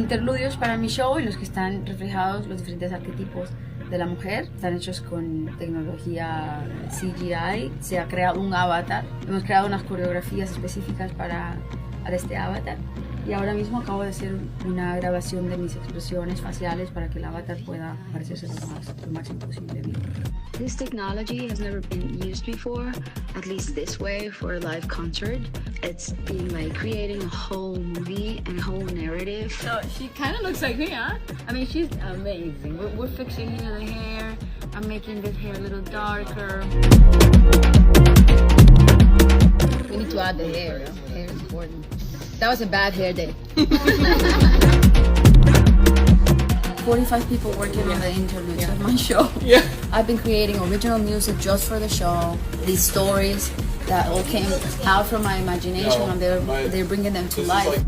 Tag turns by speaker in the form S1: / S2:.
S1: interludios para mi show en los que están reflejados los diferentes arquetipos de la mujer. Están hechos con tecnología CGI. Se ha creado un avatar. Hemos creado unas coreografías específicas para este avatar. Y ahora mismo acabo de hacer una grabación de mis expresiones faciales para que el avatar pueda parecerse lo máximo posible a mí.
S2: This technology has never been used before, at least this way for a live concert. It's been like creating a whole movie and a whole narrative.
S3: So she kind of looks like me, huh? I mean, she's amazing. We're fixing the hair. I'm making this hair a little darker. We need to add the hair. The hair is important. That was a bad hair day.
S1: 45 people working on the interludes of my show.
S4: Yeah.
S1: I've been creating original music just for the show. These stories that all came out from my imagination and they're bringing them to life.